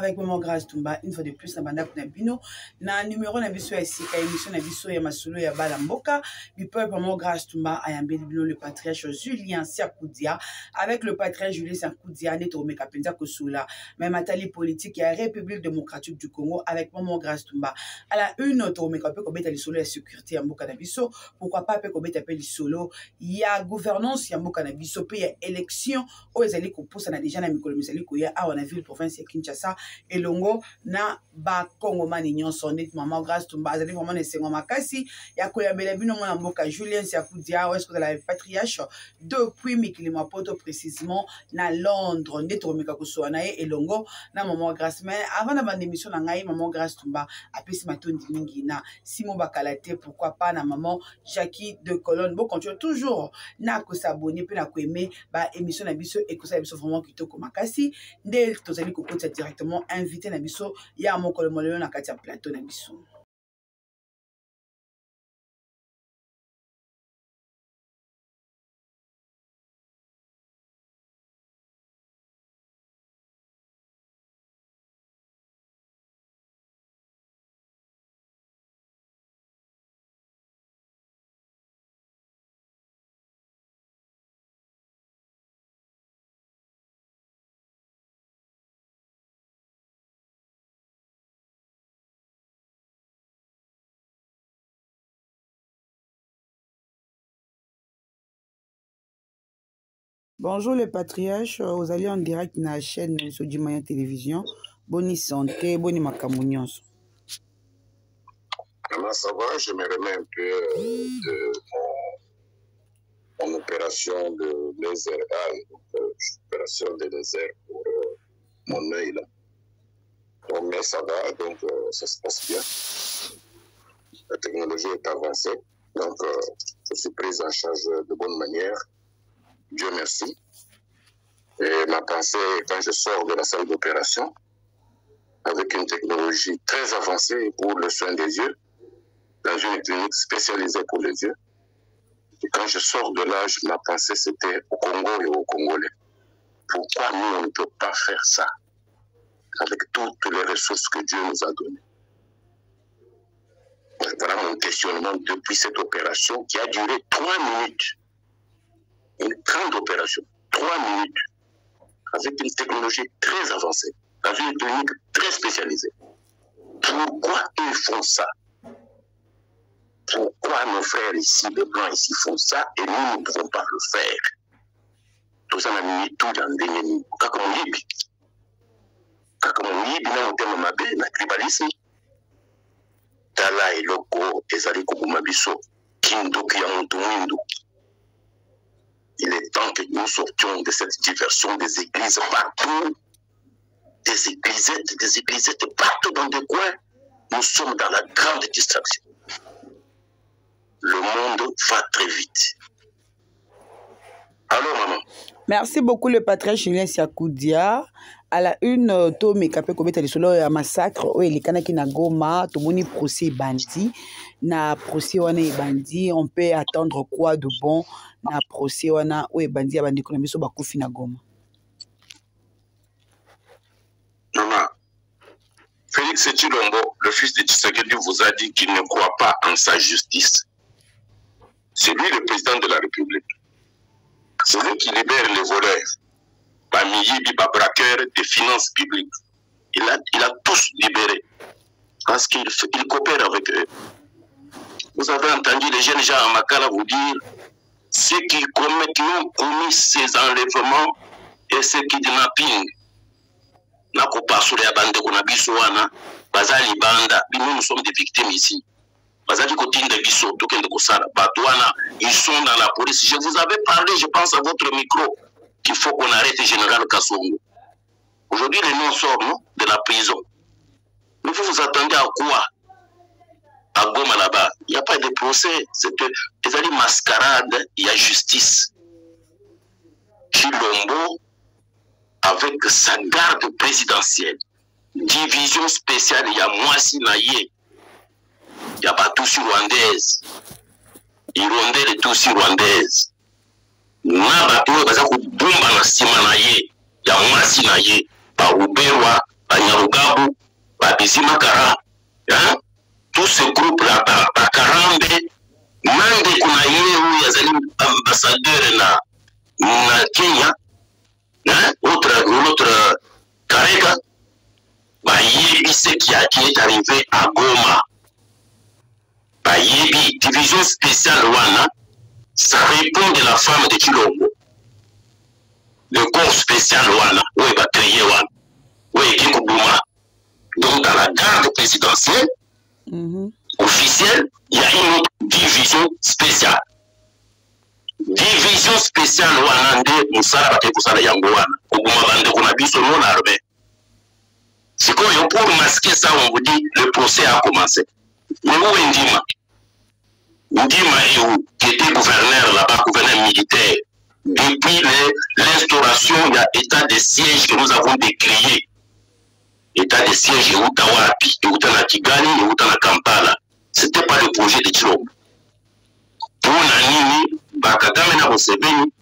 avec Maman Grâce Tumba, une fois de plus, na banda Kunabino, na numéro na biso ya sika, émission na biso ya masolo ya Balamboka, du peuple Maman Grâce Tumba, ayambeli bino le patriarche Julien Siakoudia, avec le patriarche Julien Siakoudia, neto meka penza kosula, même atali politique ya République démocratique du Congo, avec Maman Grâce Tumba. À la une, to meka pe kobeta li solo ya sécurité ya mboka na biso, pourquoi pas pe kobeta pe li solo ya gouvernance ya mboka na biso, pe ya élection, o ezali kopusa na déjà na mikolo misali koya awa na ville province ya Kinshasa elongo na ba Kongomani nyonso net Maman Grâce Tumba azali vraiment esengo makasi ya koyambela bino mwana mboka Julien Siakoudia ou est-ce que la patriarche depuis mikili mapoto précisément na Londres net romeka kosoa na ye elongo na Maman Grâce. Mais avant na bande émission na ngai Maman Grâce Tumba apesi matondi mingi na Simon Bakalate, pourquoi pas na Maman Jackie de Colonne. Bon, continue toujours na ko s'abonner pe na ko aimer ba émission na biso et que ça biso vraiment kitoko makasi nde tozali kokota directement invité na biso ya mokolo molelo na kati ya plateau na biso. Bonjour les patriarches, vous allez en direct dans la chaîne Sodimaya Télévision. Bonne santé, bonne makamounyons. Comment ça va? Je me remets un peu de mon opération de laser eye, opération de laser pour mon œil là. Donc, mais ça va, donc ça se passe bien. La technologie est avancée, donc je suis prise en charge de bonne manière. Dieu merci. Et ma pensée, quand je sors de la salle d'opération, avec une technologie très avancée pour le soin des yeux, dans une clinique spécialisée pour les yeux. Et quand je sors de là, ma pensée c'était au Congo et aux Congolais. Pourquoi nous, on ne peut pas faire ça avec toutes les ressources que Dieu nous a données? Voilà mon questionnement depuis cette opération qui a duré 3 minutes. Une grande opération, 3 minutes, avec une technologie très avancée, dans une clinique très spécialisée. Pourquoi ils font ça? Pourquoi nos frères ici, les blancs ici font ça et nous ne pouvons pas le faire? Tout ça m'a mis tout dans des ennemis. Quand on dit, on thème mabé, na tribalisme, Tala et Loko, Ezali Kukumabiso, Kindo Kiyamutumindo. Il est temps que nous sortions de cette diversion des églises partout, des églisettes partout dans des coins. Nous sommes dans la grande distraction. Le monde va très vite. Allô, maman? Merci beaucoup le patriarche Julien Siakoudia. À la une, to mekape kobeta lisolo ya massacre o elikanaki na Goma, to moni procès bandi. Na procès wana bandi, on peut attendre quoi de bon na procès wana o bandi ya bandi konabiso bakufi na Goma? Maman, Félix Tshilombo, le fils de Tshisekedi, vous a dit qu'il ne croit pas en sa justice. C'est lui le président de la République. C'est lui qui libère les voleurs. Bamiyibi, braqueurs des finances publiques. Il a tous libérés. Parce qu'il coopère avec eux. Vous avez entendu les jeunes gens à Makala vous dire ceux qui ont commis ces enlèvements et ces kidnappings. Nous sommes des victimes ici. Ils sont dans la police. Je vous avais parlé, je pense, à votre micro, qu'il faut qu'on arrête le général Kassongo. Aujourd'hui, les noms sortent de la prison. Mais vous attendez à quoi? À Goma là-bas, il n'y a pas de procès. C'est des mascarades, il y a justice. Tshilombo, avec sa garde présidentielle, division spéciale, il y a Mwasi Naye. Il y a Batusi rwandaise. Irondais et Tutsi rwandaise. Nabatu baza kubumba na sima na ye. Ya Mwasi Naye. Ba Uberwa, ba Nyarugusu. Mugabu, Babizima Kara, hein? Tout ce groupe-là, Bakarambe, Mande Kunaye, où yazali ambassadeur na Kenya, hein? Autre Karega, Bayebi, ce qui est arrivé à Goma. Bayebi, division spéciale Wana, ça répond de la femme de Chilombo. Le corps spécial Wana, où il va créer Wana, où il est Kikobouma. Donc dans la garde présidentielle, officielle, il y a une autre division spéciale. Division spéciale Wana, Moussala Batekusala Yango Wana, Kobouma Bande Konabiso non l'armée. C'est quoi, pour masquer ça, on vous dit, le procès a commencé. Mais où est Ndima? Ndima, qui était gouverneur là-bas, gouverneur militaire, depuis l'instauration, il y a état de siège que nous avons décrié. État de siège, et Utawapi, et Utana Kigali, et Utana Kampala. Ce n'était pas le projet de Chilombo. Pour Nanini, Bakagame na Museveni,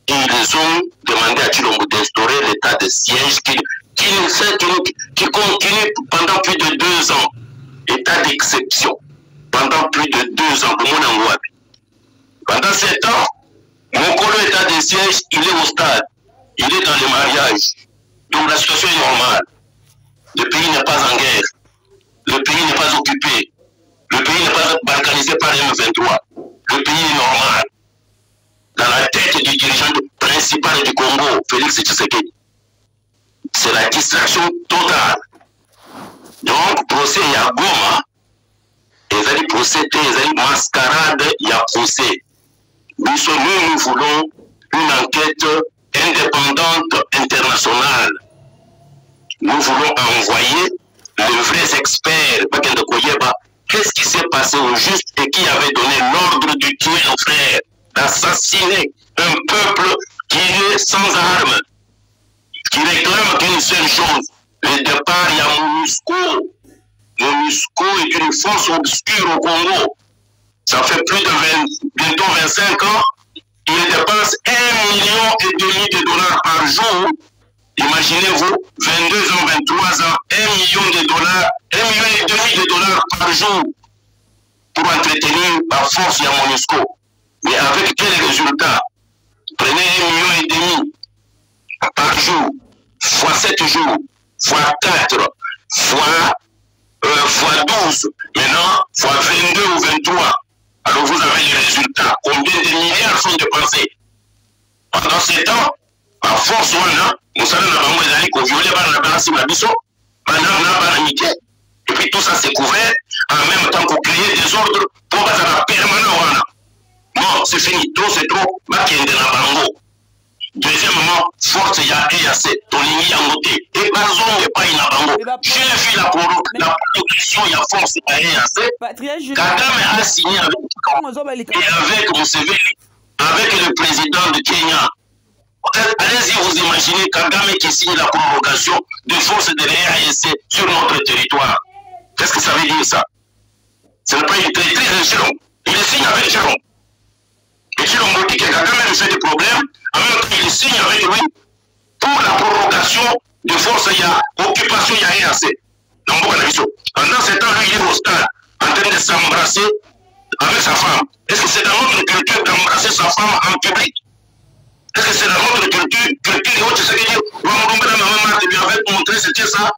ils ont demandé à Chilombo d'instaurer l'état de siège qui continue pendant plus de 2 ans. État d'exception. Pendant plus de 2 ans, pour mon Angoabi. Pendant 7 ans, mon colo état de siège, il est au stade. Il est dans le mariage. Donc la situation est normale. Le pays n'est pas en guerre. Le pays n'est pas occupé. Le pays n'est pas balkanisé par M23. Le pays est normal. Dans la tête du dirigeant principal du Congo, Félix Tshisekedi. C'est la distraction totale. Donc, procès, il y a Goma. Et il y a procès, il y a mascarade, il y a procès. Nous voulons une enquête indépendante internationale. Nous voulons envoyer les vrais experts. Qu'est-ce qui s'est passé au juste et qui avait donné l'ordre de tuer nos frères, d'assassiner un peuple qui est sans armes, qui réclame qu'une seule chose, le départ, il y a MONUSCO. MONUSCO est une force obscure au Congo. Ça fait plus de bientôt 25 ans. Il dépense 1,5 million de dollars par jour. Imaginez-vous, 22 ans, 23 ans, 1 million de dollars, 1,5 million de dollars par jour pour entretenir la force de la MONUSCO. Mais avec quel résultat? Prenez 1,5 million par jour, fois 7 jours, fois 4, fois 12, maintenant, fois 22 ou 23. Alors vous avez les résultats. Combien de milliards sont dépensés? Pendant 7 ans, à force, nous savons que violer la balance de la mission, et puis tout ça c'est couvert, en même temps qu'on crée des ordres pour passer à la permanence. Non, c'est fini, trop c'est trop, deuxièmement, force il y a EAC, ton ligne y a noté, et Bazon n'est pas inabango. J'ai vu la production, il y a force il y a EAC, Kagame a signé avec Museveni, avec le président de Kenya. Allez-y, vous imaginez Kagame qui signe la prorogation de forces de l'EAC sur notre territoire. Qu'est-ce que ça veut dire ça? Ce n'est pas une traîtrise de Chilombo. Il signe avec Chilombo. Et Chilombo dit que Kagame lui fait des problèmes, en même temps il signe avec lui pour la prorogation de forces, il y a occupation, il y a EAC. Pendant ce temps, lui il est au stade, en train de s'embrasser avec sa femme. Est-ce que c'est dans notre culture d'embrasser sa femme en public? Est-ce que c'est dans notre culture autre, c'est que lui avait montré c'était ça?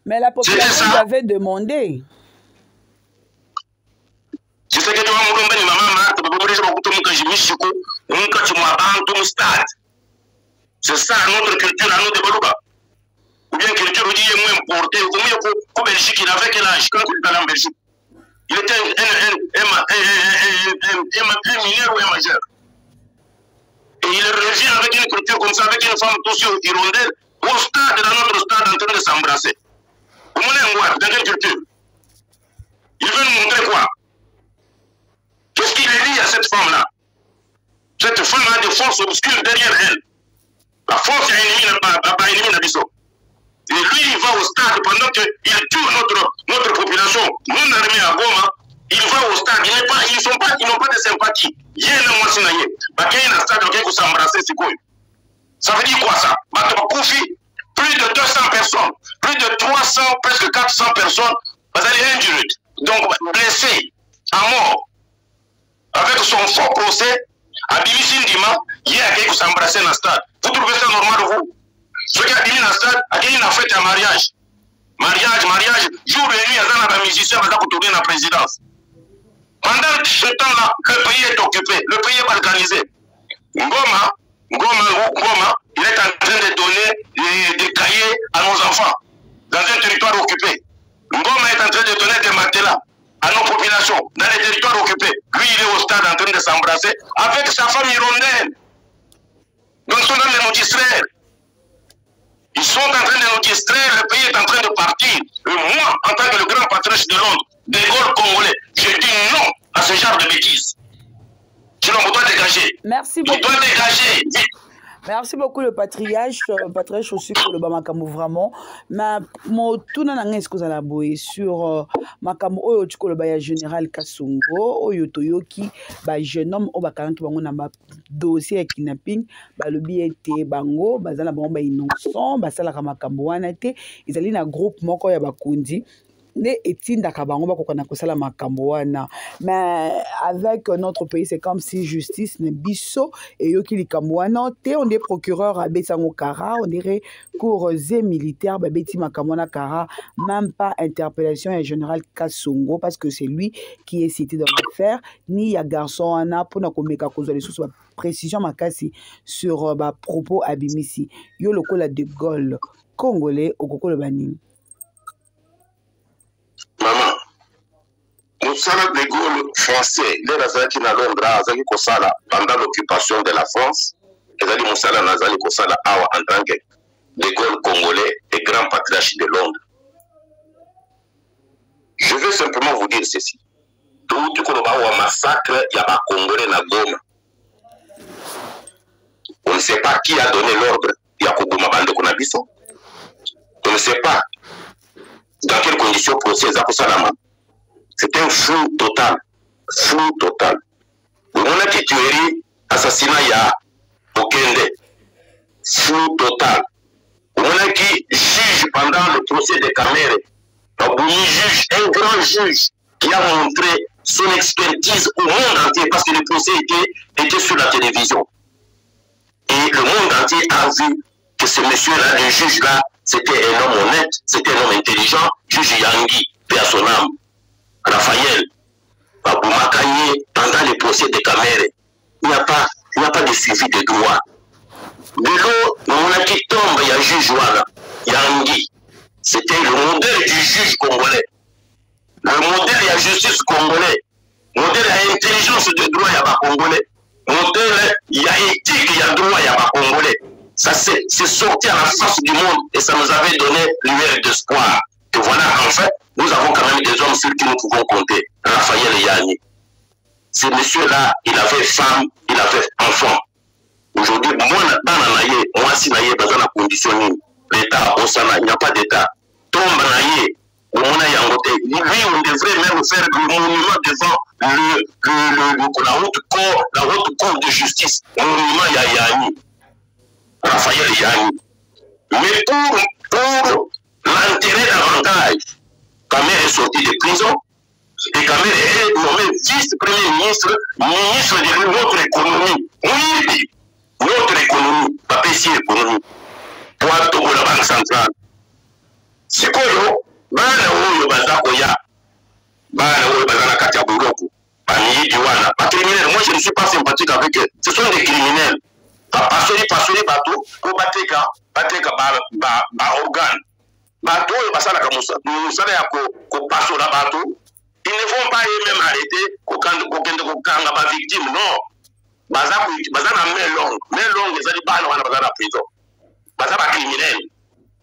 Mais la population avait demandé. C'est ce que tu vas me dire, c'est ça notre culture, à nous développer. Ou bien culture dit est moins importée. Au Belgique, il avait quel âge quand il était en Belgique? Il était un mineur ou un majeur. Et il revient avec une culture comme ça, avec une femme touchée au hirondelle, au stade, dans notre stade, en train de s'embrasser. Vous m'avez voir, dans quelle culture? Il veut nous montrer quoi? Qu'est-ce qu'il est lié à cette femme-là? Cette femme a des forces obscures derrière elle. La force a éliminé Nabiso. Et lui, il va au stade pendant qu'il tue notre population. Mon armée à Goma, il va au stade. Ils n'ont pas de sympathie. Il y a un mois il y a un stade qui s'embrasser, c'est quoi? Ça veut dire quoi ça? plus de 200 personnes, plus de 300, presque 400 personnes, vous allez injured, donc blessés, à mort, avec son faux procès, à Bimisi Ndima, il y a quelqu'un qui s'embrasse dans le stade. Vous trouvez ça normal, vous? Ceux qui ont dit dans le stade, il y a une fête à mariage. Mariage, jour et nuit, il y a des musiciens qui ont tourné la présidence. Pendant ce temps-là, le pays est occupé, le pays est balkanisé. Ngoma, il est en train de donner des cahiers à nos enfants dans un territoire occupé. Ngoma est en train de donner des matelas à nos populations dans les territoires occupés. Lui, il est au stade en train de s'embrasser avec sa femme hirondelle. Donc, ils sont en train de nous distraire. Ils sont en train de nous distraire, le pays est en train de partir. Et moi, en tant que le grand patriarche de Londres, des Gaules congolais, je dis non à ce genre de bêtises. Sinon, on doit dégager. Merci beaucoup. On doit dégager. Vite. Merci beaucoup le patriarche aussi pour le Bamakamu vraiment. Mais mon tout n'a rien que la boue sur Makamu oyo tu le baya général Kasongo oyo toyoki ba jeune homme au bakalan qui bango na ba dossier ya kidnapping ba le biete bango bazala bango ba innocent basala ka makambo wana te ezali na groupe moko ya bakundi ne etindaka bango bakokana kosala makambo wana. Mais avec notre pays c'est comme si justice ne biso et yoki likambo wana te on est procureur à Besango Kara on dirait cours militaire ba beti makambo na Kara même pas interpellation et général Kasongo parce que c'est lui qui est cité dans l'affaire ni ya garçon wana pour na komeka kozwa les sources précision makasi sur ba propos abimisi yo lokola de Gaulle congolais okokolo baning. Maman, Moussala de Gaulle français, il est à Londres, Azali Kosala, pendant l'occupation de la France, Azali Moussala Nazali Kosala Awa en tant que de Gaulle congolais et grand patriarche de Londres. Je veux simplement vous dire ceci. Tout le massacre, il y a un Congolais na Goma. On ne sait pas qui a donné l'ordre, il y a Kogoma Bande Konabiso. On ne sait pas dans quelles conditions procès à Salama. C'est un flou total. Flou total. On a dit tuerie, assassinat, il y a Okende. Flou total. On a dit juge pendant le procès de Kamere. Un grand juge qui a montré son expertise au monde entier parce que le procès était sur la télévision. Et le monde entier a vu que ce monsieur-là, le juge-là, c'était un homme honnête, c'était un homme intelligent, juge Yangi, paix à son âme, Raphaël, Baboumakanye, pendant les procès de Kamere, il n'y a pas de suivi de droit. De l'eau, on a qui tombe, il y a un juge Yangi, c'était le modèle du juge congolais, le modèle de la justice congolais, le modèle de l'intelligence de droit, il y a pas congolais, le modèle, il y a éthique, il y a droit, il y a pas congolais. Ça c'est sorti à la face du monde et ça nous avait donné lumière d'espoir. Que voilà, en fait, nous avons quand même des hommes sur qui nous pouvons compter. Raphaël et Yanni. Ce monsieur-là, il avait femme, il avait enfant. Aujourd'hui, moi, si naïe, dans la condition, l'État, il n'y a pas d'État. Tombe naïe, lui, on devrait même faire le monument devant la haute cour de justice. Le monument Yanni. Raphaël Yanni. Mais pour l'enterrer davantage, Kamere est sorti de prison et Kamere est nommé vice-premier ministre, ministre de notre économie. Oui, notre économie, pas pécier économie. Pour la Banque centrale. C'est quoi, moi je ne suis pas sympathique avec eux. Ce sont des criminels. Passer bateau, pour battre organe. Bateau, ils ne vont pas eux-mêmes arrêter quand victime. Non. Bazana main longue, ils ont dit bazana prison. Bazana criminel.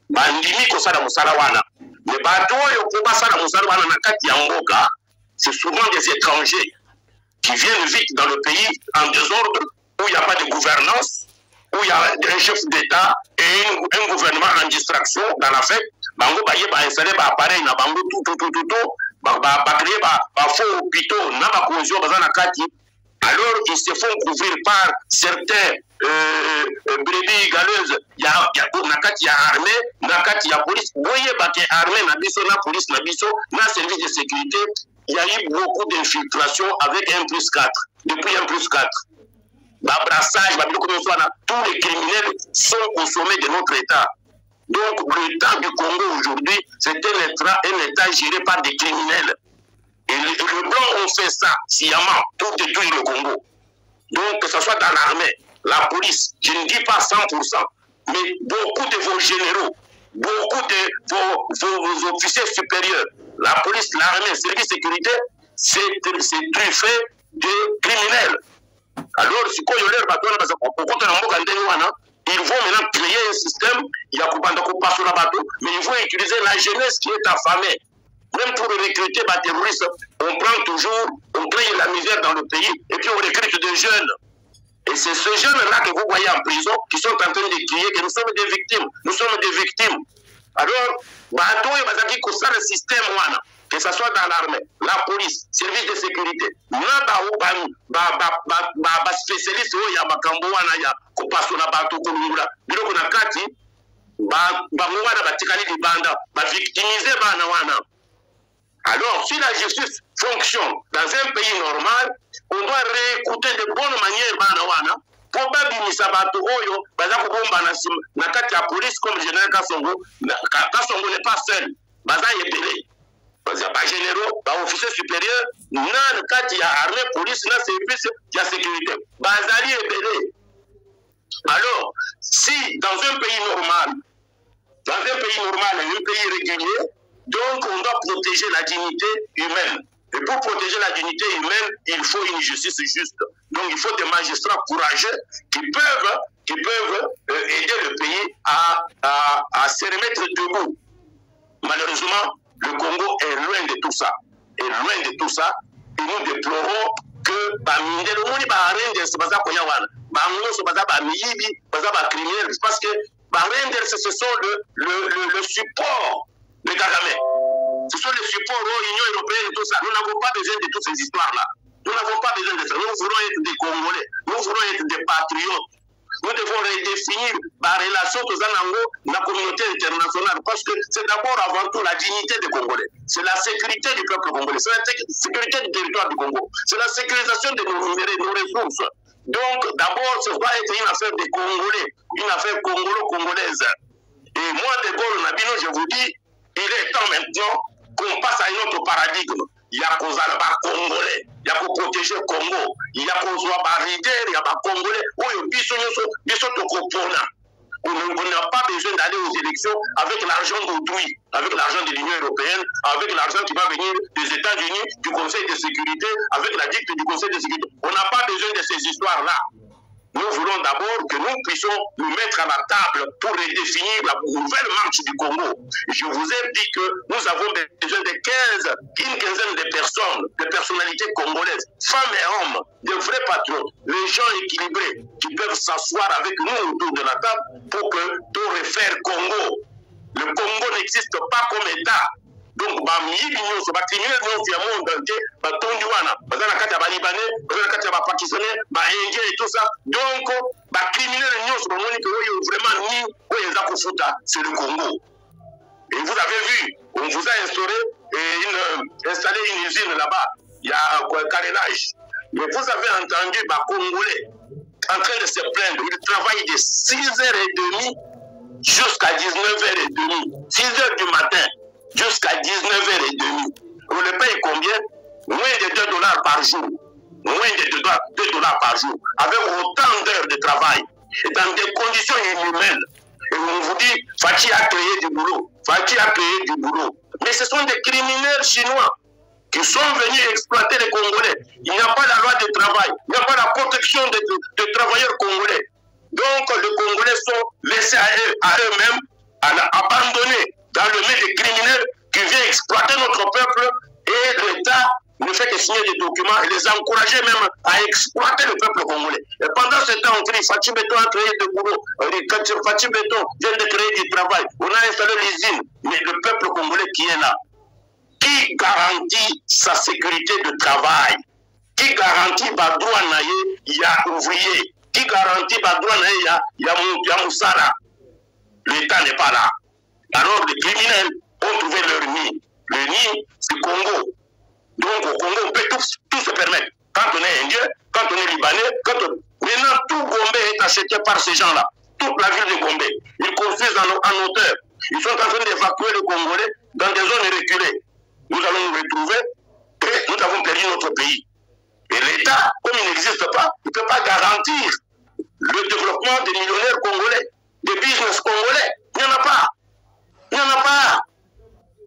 Bandimi ko sala musala wana. Mais bateau, pour basala musala wana na kati ya mboka, c'est souvent des étrangers qui viennent vite dans le pays en désordre, où il n'y a pas de gouvernance, où il y a un chef d'État et un gouvernement en distraction dans la fête. Bango baye ba installer ba appareil na bango tout ba créer ba faux hôpitaux na ba cohésion bazana kati Alors, ils se font couvrir par certains brebis galeuses. Il y a armée, il y a police. Vous voyez, il y a armée, la police, la service de sécurité. Il y a eu beaucoup d'infiltration avec 1+4. Depuis 1+4. Brassage, tous les criminels sont au sommet de notre État. Donc, l'État du Congo aujourd'hui, c'est un État géré par des criminels. Et le blanc ont fait ça sciemment pour détruire le Congo. Donc, que ce soit dans l'armée, la police, je ne dis pas 100%, mais beaucoup de vos généraux, beaucoup de vos officiers supérieurs, la police, l'armée, le service de sécurité, c'est truffé de criminels. Alors, si ils vont maintenant créer un système, il y a mais ils vont utiliser la jeunesse qui est affamée. Même pour recruter des terroristes, on prend toujours, on crée la misère dans le pays et puis on recrute des jeunes. Et c'est ces jeunes-là que vous voyez en prison qui sont en train de crier que nous sommes des victimes. Nous sommes des victimes. Alors, le système, que ce soit dans l'armée, la police, service de sécurité, spécialiste, il y a alors, si la justice fonctionne dans un pays normal, on doit réécouter de bonne manière pour pas bimisa bato oyo baza kobomba na kati ya police comme général Kasongo. Kasongo n'est pas seul, baza yebele. Baza pas généraux, ba officiers supérieurs, na kati ya armée police na service de sécurité. Bazali yebele. Alors, si dans un pays normal, un pays régulier, donc on doit protéger la dignité humaine. Et pour protéger la dignité humaine, il faut une justice juste. Donc il faut des magistrats courageux qui peuvent aider le pays à se remettre debout. Malheureusement, le Congo est loin de tout ça. Et nous déplorons que parce que ce sont le support de Kagame. Ce sont les supports de l'Union européenne et tout ça. Nous n'avons pas besoin de toutes ces histoires-là. Nous n'avons pas besoin de ça. Nous voulons être des Congolais. Nous voulons être des patriotes. Nous devons redéfinir la relation que nous avons dans la communauté internationale. Parce que c'est d'abord avant tout la dignité des Congolais. C'est la sécurité du peuple congolais. C'est la sécurité du territoire du Congo. C'est la sécurisation de nos minéraux, de nos ressources. Donc d'abord, ce doit être une affaire des Congolais. Une affaire congolaise. Et moi, de Gaulle Nabino, je vous dis, il est temps maintenant qu'on passe à un autre paradigme. Il y a qu'on a Congolais, il y a qu'on protège le Congo, il y a qu'on soit barrière, il y a des Congolais. On n'a pas besoin d'aller aux élections avec l'argent d'autrui, avec l'argent de l'Union européenne, avec l'argent qui va venir des États-Unis, du Conseil de sécurité, avec la dicte du Conseil de sécurité. On n'a pas besoin de ces histoires-là. Nous voulons d'abord que nous puissions nous mettre à la table pour redéfinir la nouvelle marche du Congo. Je vous ai dit que nous avons besoin de une quinzaine de personnes, de personnalités congolaises, femmes et hommes, de vrais patriotes, les gens équilibrés qui peuvent s'asseoir avec nous autour de la table pour que tout refaire Congo. Le Congo n'existe pas comme État. Donc, les criminels du monde entier, les Libanais, les Pakistanais, les Indiens et tout ça. Donc, les criminels c'est le Congo. Et vous avez vu, on vous a installé une usine là-bas. Il y a un carénage. Mais vous avez entendu les Congolais en train de se plaindre. Ils travaillent de 6h30 jusqu'à 19h30. 6h du matin. Jusqu'à 19h30. On le paye combien? Moins de $2 par jour. Moins de $2 par jour. Avec autant d'heures de travail. Et dans des conditions inhumaines. Et on vous dit, Fachi a créé du boulot. Fachi a créé du boulot. Mais ce sont des criminels chinois qui sont venus exploiter les Congolais. Il n'y a pas la loi de travail. Il n'y a pas la protection des travailleurs congolais. Donc les Congolais sont laissés à eux-mêmes, abandonnés dans le milieu des criminels qui viennent exploiter notre peuple, et l'État ne fait que signer des documents et les encourager même à exploiter le peuple congolais. Et pendant ce temps, on crie Fachi Béton a créé du boulot, Fachi Béton vient de créer du travail, on a installé l'usine, mais le peuple congolais qui est là, qui garantit sa sécurité de travail? qui garantit ba droit naye ya ouvrier, qui garantit ba droit naye ya moussara. L'État n'est pas là. Alors les criminels ont trouvé leur nid. Le nid, c'est Congo. Donc au Congo, on peut tout se permettre. Quand on est indien, quand on est libanais, maintenant tout Gombe est acheté par ces gens-là. Toute la ville de Gombe. Ils construisent en hauteur. Ils sont en train d'évacuer les Congolais dans des zones reculées. Nous allons nous retrouver et nous avons perdu notre pays. Et l'État, comme il n'existe pas, il ne peut pas garantir le développement des millionnaires congolais, des business congolais. Il n'y en a pas. Il n'y en a pas.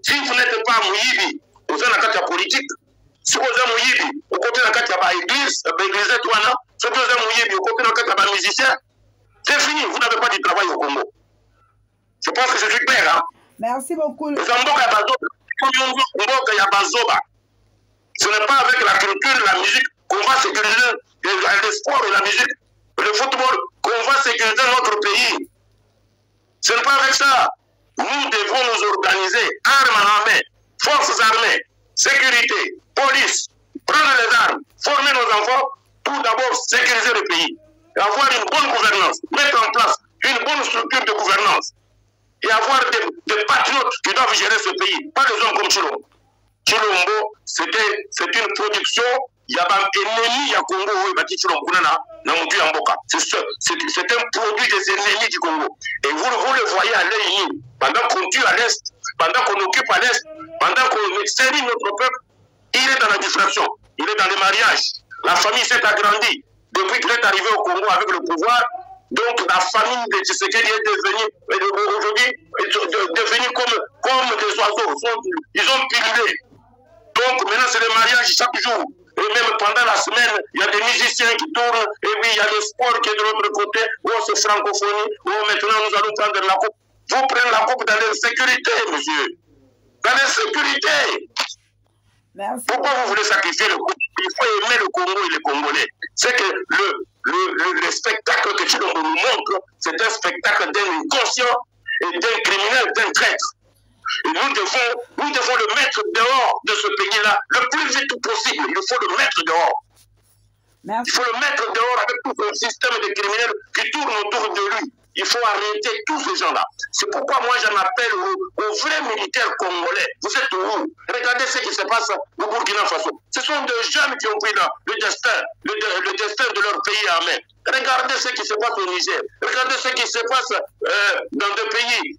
Si vous n'êtes pas Mouyibi, vous êtes dans la politique. Si vous êtes Mouyibi, au côté de la carte, il y a l'église, l'église Touana. Si vous êtes Mouyibi, au côté de la carte, il y a musicien. C'est fini, vous n'avez pas de travail au Congo. Je pense que je suis clair. Hein? Merci beaucoup. Ce n'est pas avec la culture et la musique qu'on va sécuriser le sport et la musique, le football, qu'on va sécuriser notre pays. Ce n'est pas avec ça. Nous devons nous organiser, armes à main, forces armées, sécurité, police, prendre les armes, former nos enfants pour d'abord sécuriser le pays, avoir une bonne gouvernance, mettre en place une bonne structure de gouvernance et avoir des patriotes qui doivent gérer ce pays, pas des hommes comme Chilombo. Chilombo, c'est une production, il y a un ennemi, il y a Congo, il y a Chilombo, c'est un produit des ennemis du Congo. Et vous le voyez à l'œil nu, pendant qu'on tue à l'Est, pendant qu'on occupe à l'Est, pendant qu'on extermine notre peuple, il est dans la distraction, il est dans les mariages. La famille s'est agrandie depuis qu'il est arrivé au Congo avec le pouvoir. Donc la famille de Tshisekedi est devenue, aujourd'hui, devenue comme des oiseaux. Ils ont pilulé. Donc maintenant c'est le mariage chaque jour. Et même pendant la semaine, il y a des musiciens qui tournent. Et puis il y a le sport qui est de l'autre côté. Oh, c'est francophonie. Oh, maintenant nous allons prendre la coupe. Vous prenez la coupe dans l'insécurité, monsieur. Dans l'insécurité. Merci. Pourquoi vous voulez sacrifier le Congo? Il faut aimer le Congo et les Congolais. C'est que le spectacle que Chilombo nous montre, c'est un spectacle d'un inconscient et d'un criminel, d'un traître. Et nous devons le mettre dehors de ce pays-là le plus vite possible. Il faut le mettre dehors. Merci. Il faut le mettre dehors avec tout un système de criminels qui tourne autour de lui. Il faut arrêter tous ces gens-là. C'est pourquoi moi j'en appelle aux vrais militaires congolais. Vous êtes où? Regardez ce qui se passe au Burkina Faso. Ce sont des jeunes qui ont pris le destin de leur pays en main. Regardez ce qui se passe au Niger. Regardez ce qui se passe dans des pays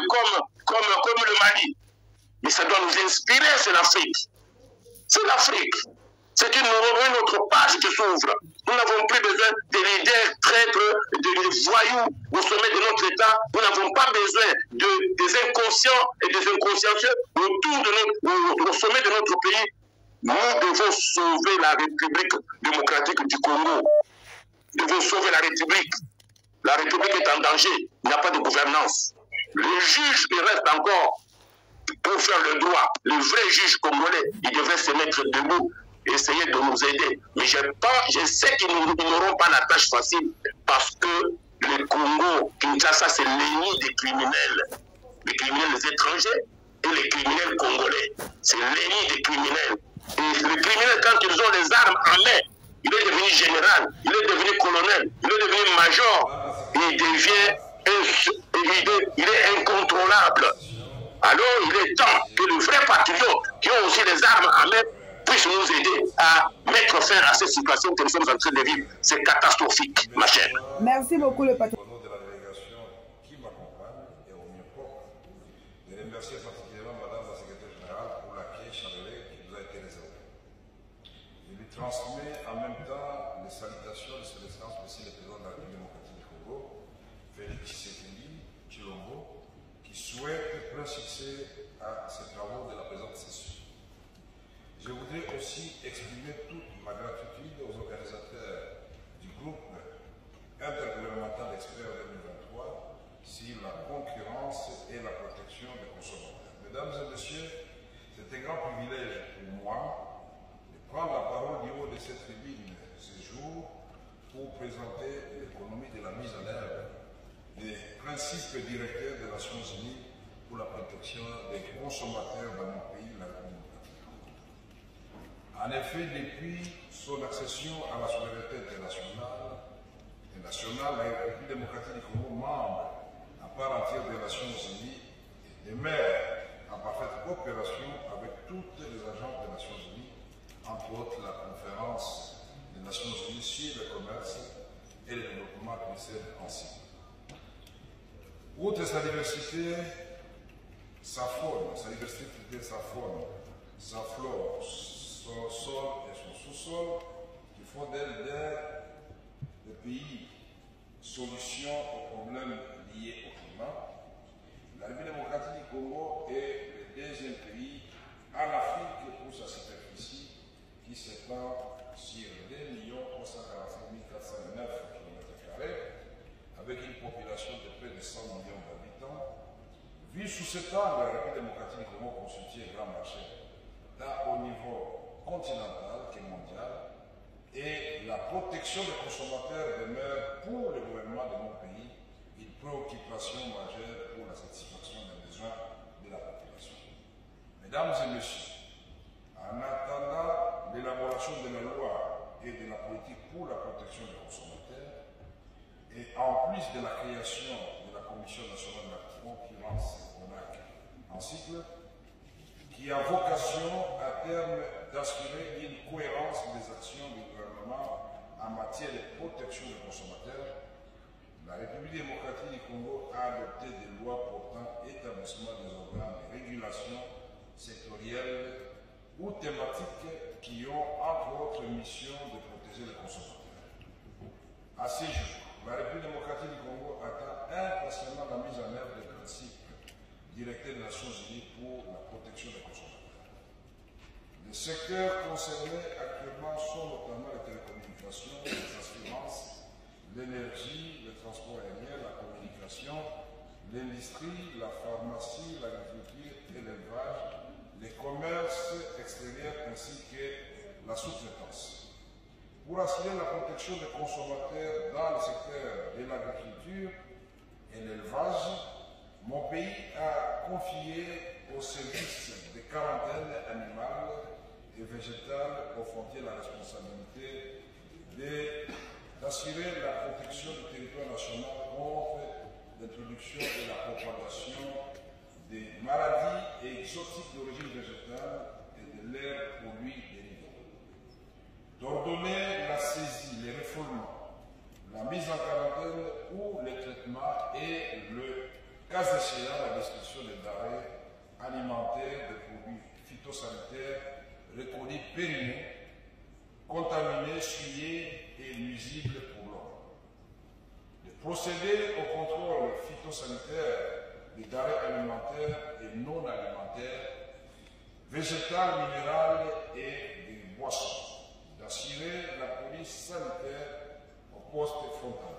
comme le Mali. Mais ça doit nous inspirer, c'est l'Afrique. C'est l'Afrique. C'est une autre page qui s'ouvre. Nous n'avons plus besoin de leaders traîtres, de voyous au sommet de notre État. Nous n'avons pas besoin des inconscients et des inconsciencieux au sommet de notre pays. Nous devons sauver la République démocratique du Congo. Nous devons sauver la République. La République est en danger. Il n'y a pas de gouvernance. Les juges, ils restent encore pour faire le droit. Les vrais juges congolais, ils devraient se mettre debout. Essayer de nous aider. Mais je sais qu'ils n'auront pas la tâche facile parce que le Congo, Kinshasa, c'est l'ennemi des criminels. Les criminels étrangers et les criminels congolais. C'est l'ennemi des criminels. Et les criminels, quand ils ont les armes en main, il est devenu général, il est devenu colonel, il est devenu major, il est incontrôlable. Alors il est temps que les vrais patriotes qui ont aussi les armes en main puisse nous aider à mettre fin à cette situation que nous sommes en train de vivre. C'est catastrophique, ma chère. Merci beaucoup, le patron. Au nom de la délégation qui m'accompagne et au mieux propre, je remercie particulièrement Madame la Secrétaire Générale pour l'accueil chaleureux qui nous a été réservé. Je lui transmets en même temps les salutations de son Excellence, Monsieur le Président de la République démocratique du Congo, Félix Tshisekedi Tshilombo, qui souhaite plein succès à ces travaux de la présente session. Je voudrais aussi exprimer toute ma gratitude aux organisateurs du groupe intergouvernemental d'experts 2023 sur la concurrence et la protection des consommateurs. Mesdames et messieurs, c'est un grand privilège pour moi de prendre la parole du haut de cette tribune ce jour pour présenter l'économie de la mise en œuvre des principes directeurs des Nations Unies pour la protection des consommateurs dans mon pays, la République. En effet, depuis son accession à la souveraineté internationale, la République démocratique du Congo, membre à part entière des Nations Unies, demeure en parfaite coopération avec toutes les agences des Nations Unies, entre autres la conférence des Nations Unies sur le commerce et le développement commercial ainsi. Outre sa diversité, sa faune, sa diversité, sa faune, sa flore, son sol et son sous-sol, qui font d'elle des pays solution aux problèmes liés au climat. La République démocratique du Congo est le deuxième pays en Afrique pour sa superficie qui s'étend sur 2 345 409 km², avec une population de près de 100 millions d'habitants. Vu sous cet angle, la République démocratique du Congo constitue un grand marché, tant au niveau continental que mondial, et la protection des consommateurs demeure pour le gouvernement de mon pays une préoccupation majeure pour la satisfaction des besoins de la population. Mesdames et messieurs, en attendant l'élaboration de la loi et de la politique pour la protection des consommateurs, et en plus de la création de la Commission nationale de la concurrence en cycle, qui a vocation à terme d'assurer une cohérence des actions du gouvernement en matière de protection des consommateurs, la République démocratique du Congo a adopté des lois portant établissement des organes de régulation sectorielle ou thématiques qui ont entre autres mission de protéger les consommateurs. À ce jour, la République démocratique du Congo attend impatiemment la mise en œuvre des principes directeurs des Nations Unies pour la protection des consommateurs. Les secteurs concernés actuellement sont notamment les télécommunications, les assurances, l'énergie, le transport aérien, la communication, l'industrie, la pharmacie, l'agriculture et l'élevage, les commerces extérieurs ainsi que la sous-traitance. Pour assurer la protection des consommateurs dans le secteur de l'agriculture et l'élevage, mon pays a confié au service de quarantaine animale et végétale aux frontières la responsabilité d'assurer la protection du territoire national contre l'introduction et la propagation des maladies exotiques d'origine végétale et de leurs produits dérivés. D'ordonner la saisie, les refoulements, la mise en quarantaine ou le traitement et le cas échéant la destruction des denrées alimentaires, des produits phytosanitaires reconnus périmés, contaminés, souillés et nuisibles pour l'homme. De procéder au contrôle phytosanitaire des denrées alimentaires et non alimentaires, végétales, minérales et des boissons. D'assurer la police sanitaire au poste frontal.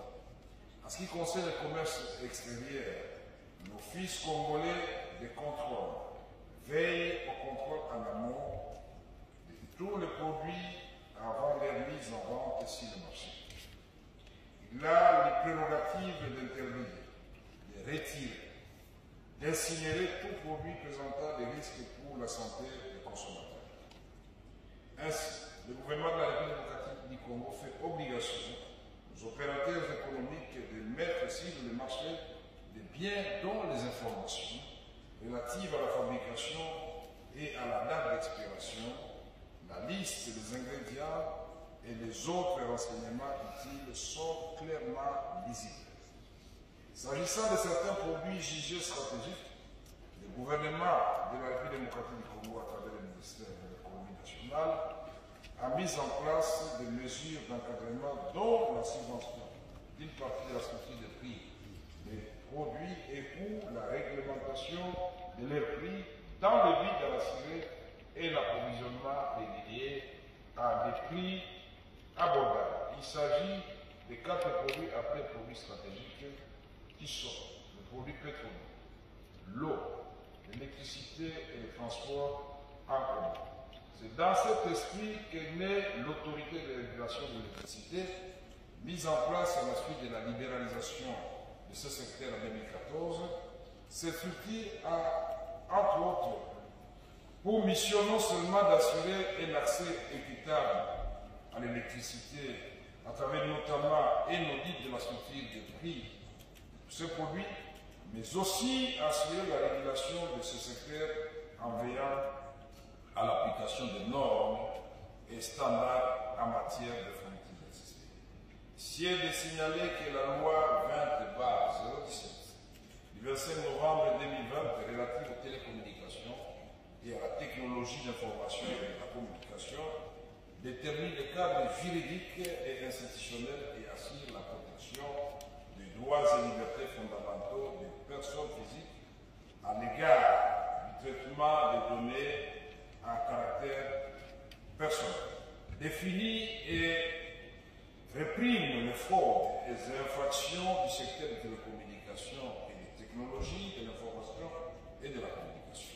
En ce qui concerne le commerce extérieur, l'Office congolais de contrôle veille au contrôle en amont de tous les produits avant leur mise en vente sur le marché. Il a les prérogatives d'interdire, de retirer, d'incinérer tout produit présentant des risques pour la santé des consommateurs. Ainsi, le gouvernement de la République démocratique du Congo fait obligation aux opérateurs économiques de mettre sur le marché des biens dont les informations relatives à la fabrication et à la date d'expiration, la liste des ingrédients et les autres renseignements utiles sont clairement lisibles. S'agissant de certains produits jugés stratégiques, le gouvernement de la République démocratique du Congo, à travers le ministère de l'économie nationale, a mis en place des mesures d'encadrement dont la subvention d'une partie de la structure des prix des produits et ou la réglementation de leurs prix dans le but d'assurer et l'approvisionnement régulier à des prix abordables. Il s'agit de 4 produits appelés produits stratégiques qui sont le produit pétrolier, l'eau, l'électricité et le transport en commun. C'est dans cet esprit qu'est née l'autorité de régulation de l'électricité, mise en place à la suite de la libéralisation de ce secteur en 2014. Cette structure a, entre autres, pour mission non seulement d'assurer un accès équitable à l'électricité à travers notamment un audit de la structure de prix de ce produit, mais aussi assurer la régulation de ce secteur en veillant à l'application des normes et standards en matière de fourniture d'électricité. Ici est de signaler que la loi 20/017 du 25 novembre 2020 relative aux télécommunications et à la technologie d'information et de la communication détermine le cadre juridique et institutionnel et assure la protection des droits et libertés fondamentaux des personnes physiques à l'égard du traitement des données à caractère personnel. Définit et réprime les fraudes et les infractions du secteur des télécommunications et des technologies de l'information et de la communication.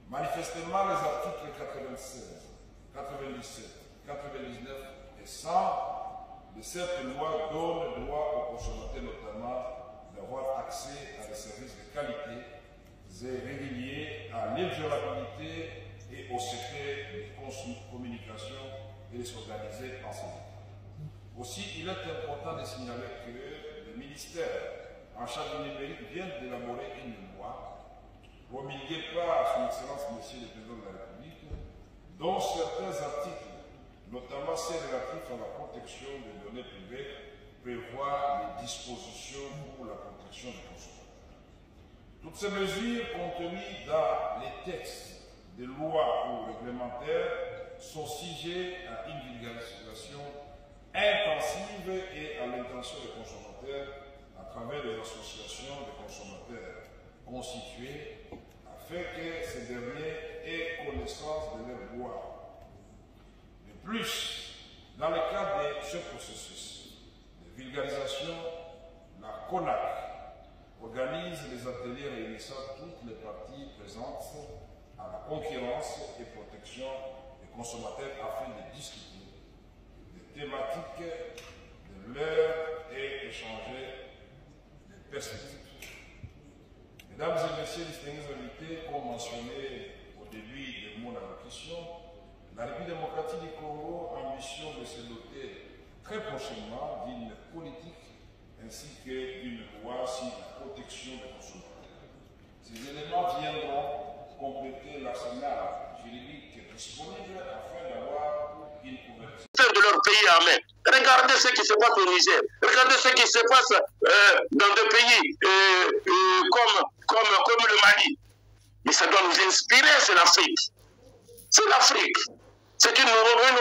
Manifestement, les articles 96, 97, 99 et 100 de cette loi donnent droit aux consommateurs notamment d'avoir accès à des services de qualité et réguliers, à l'inviolabilité et au secret des communications et de s'organiser en ces états. Aussi, il est important de signaler que le ministère en charge du numérique vient d'élaborer une loi promulguée par Son Excellence Monsieur le Président de la République, dont certains articles, notamment ceux relatifs à la protection des données privées, prévoient les dispositions pour la protection des consommateurs. Toutes ces mesures contenues dans les textes de lois ou réglementaires sont sujettes à une vulgarisation intensive et à l'intention des consommateurs à travers les associations de consommateurs constituées afin que ces derniers aient connaissance de leurs droits. De plus, dans le cadre de ce processus de vulgarisation, la CONAC organise les ateliers réunissant toutes les parties présentes à la concurrence et protection des consommateurs afin de discuter des thématiques de l'heure et échanger des perspectives. Mesdames et messieurs, distingués invités, comme mentionné au début de mon allocution, la République démocratique du Congo a ambition de se doter très prochainement d'une politique ainsi que d'une loi sur la protection des consommateurs. Ces éléments viendront compléter l'arsenal juridique disponible afin d'avoir une couverture de leur pays en main. Regardez ce qui se passe au Niger. Regardez ce qui se passe dans des pays comme le Mali. Mais ça doit nous inspirer, c'est l'Afrique. C'est l'Afrique. C'est une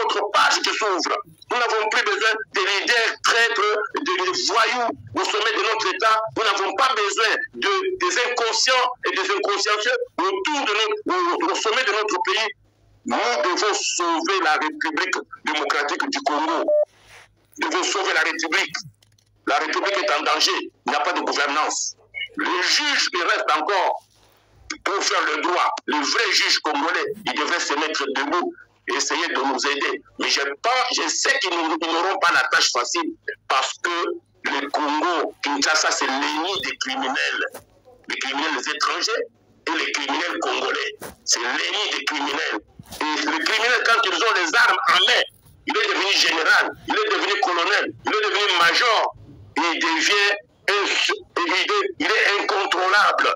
autre page qui s'ouvre. Nous n'avons plus besoin de leaders traîtres, de voyous au sommet de notre État. Nous n'avons pas besoin des inconscients et des inconsciencieux au sommet de notre pays. Nous devons sauver la République démocratique du Congo. Nous devons sauver la République. La République est en danger. Il n'y a pas de gouvernance. Les juges, ils restent encore pour faire le droit. Les vrais juges congolais, ils devraient se mettre debout et essayer de nous aider. Mais je sais qu'ils n'auront pas la tâche facile parce que le Congo, Kinshasa, c'est l'ennemi des criminels. Les criminels étrangers et les criminels congolais. C'est l'ennemi des criminels. Et les criminels, quand ils ont les armes en main, il est devenu général, il est devenu colonel, il est devenu major, il est incontrôlable.